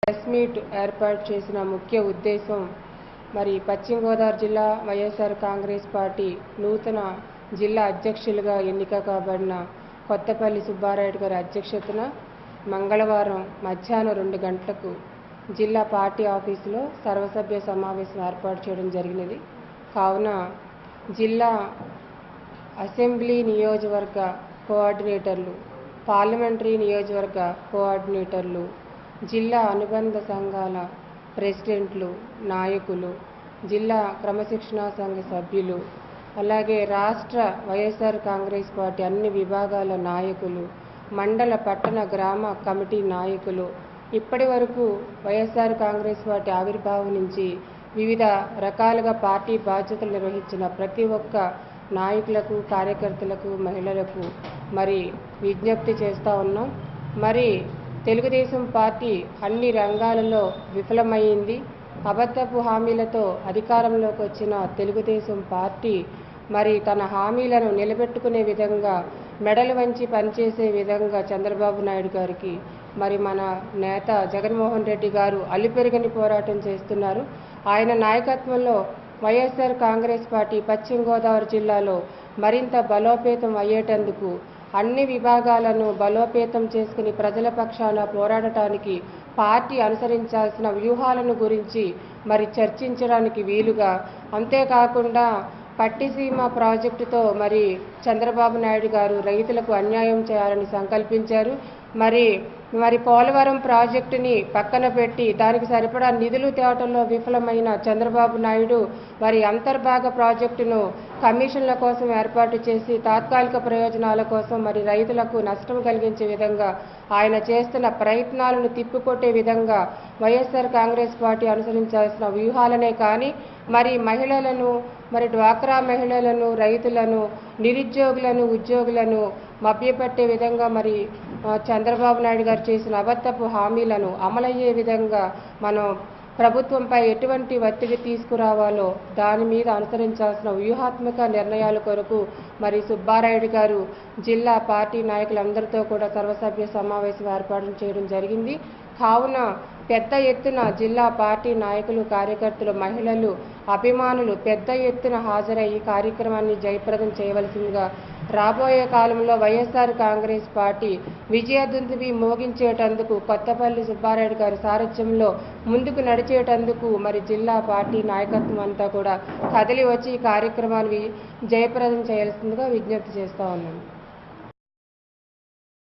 Press meet ఏర్పాటు చేసిన ముఖ్య ఉద్దేశం మరి పశ్చిమ గోదావరి జిల్లా వైఎస్ఆర్ కాంగ్రెస్ పార్టీ నూతన జిల్లా అధ్యక్షులుగా ఎన్నిక కాబడిన కొత్తపల్లి సుబ్బారాయుడు గారి అధ్యక్షతన మంగళవారం మధ్యాహ్నం 2 గంటలకు జిల్లా పార్టీ ఆఫీసులో సర్వసభ్య సమావేశం ఏర్పాటు చేయడం జరిగినది. కావున జిల్లా అసెంబ్లీ నియోజకవర్గ కోఆర్డినేటర్లు, పార్లమెంటరీ నియోజకవర్గ కోఆర్డినేటర్లు, జిల్లా అనుబంధ సంఘాల ప్రెసిడెంట్లు, నాయకులు, జిల్లా క్రమశిక్షణా సంఘ సభ్యులు, అలాగే రాష్ట్ర వైఎస్ఆర్ కాంగ్రెస్ పార్టీ అన్ని విభాగాల నాయకులు, మండల పట్టణ గ్రామ కమిటీ నాయకులు, ఇప్పటి వరకు వైఎస్ఆర్ కాంగ్రెస్ పార్టీ ఆవిర్భావం నుంచి వివిధ రకాలుగా పార్టీ బాధ్యతలు నిర్వహించిన ప్రతి ఒక్క నాయకులకు, కార్యకర్తలకు, మహిళలకు మరి విజ్ఞప్తి చేస్తూ ఉన్నాం. మరి తెలుగుదేశం పార్టీ అన్ని రంగాలలో విఫలమైంది. అబద్ధపు హామీలతో అధికారంలోకి వచ్చిన తెలుగుదేశం పార్టీ మరి తన హామీలను నిలబెట్టుకునే విధంగా మెడలు వంచి పనిచేసే విధంగా చంద్రబాబు నాయుడు గారికి మరి మన నేత జగన్మోహన్ రెడ్డి గారు అలుపెరగని పోరాటం చేస్తున్నారు. ఆయన నాయకత్వంలో వైఎస్ఆర్ కాంగ్రెస్ పార్టీ పశ్చిమ గోదావరి జిల్లాలో మరింత బలోపేతం అయ్యేటందుకు అన్ని విభాగాలను బలోపేతం చేసుకుని ప్రజల పక్షాన పోరాడటానికి పార్టీ అనుసరించాల్సిన వ్యూహాలను గురించి మరి చర్చించడానికి వీలుగా, అంతేకాకుండా పట్టిసీమ ప్రాజెక్టుతో మరి చంద్రబాబు నాయుడు గారు రైతులకు అన్యాయం చేయాలని సంకల్పించారు. మరి పోలవరం ప్రాజెక్టుని పక్కన పెట్టి దానికి సరిపడా నిధులు తేవటంలో విఫలమైన చంద్రబాబు నాయుడు మరి అంతర్భాగ ప్రాజెక్టును కమిషన్ల కోసం ఏర్పాటు చేసి తాత్కాలిక ప్రయోజనాల కోసం మరి రైతులకు నష్టం కలిగించే విధంగా ఆయన చేస్తున్న ప్రయత్నాలను తిప్పికొట్టే విధంగా వైఎస్ఆర్ కాంగ్రెస్ పార్టీ అనుసరించాల్సిన వ్యూహాలనే కానీ మరి మహిళలను, మరి డ్వాక్రా మహిళలను, రైతులను, నిరుద్యోగులను, ఉద్యోగులను మభ్యపెట్టే విధంగా మరి చంద్రబాబు నాయుడు గారు చేసిన అబద్ధపు హామీలను అమలయ్యే విధంగా మనం ప్రభుత్వంపై ఎటువంటి ఒత్తిడి తీసుకురావాలో దాని మీద అనుసరించాల్సిన వ్యూహాత్మక నిర్ణయాల కొరకు మరి సుబ్బారాయుడు గారు జిల్లా పార్టీ నాయకులందరితో కూడా సర్వసభ్య సమావేశం ఏర్పాటు చేయడం జరిగింది. కావున పెద్ద ఎత్తున జిల్లా పార్టీ నాయకులు, కార్యకర్తలు, మహిళలు, అభిమానులు పెద్ద ఎత్తున హాజరై ఈ కార్యక్రమాన్ని జయప్రదం చేయవలసిందిగా, రాబోయే కాలంలో వైఎస్ఆర్ కాంగ్రెస్ పార్టీ విజయదుందుబి మోగించేటందుకు కొత్తపల్లి సుబ్బారాయుడు గారి సారథ్యంలో ముందుకు నడిచేటందుకు మరి జిల్లా పార్టీ నాయకత్వం అంతా కూడా కదిలి వచ్చి ఈ కార్యక్రమాన్ని జయప్రదం చేయాల్సిందిగా విజ్ఞప్తి చేస్తూ ఉన్నాను.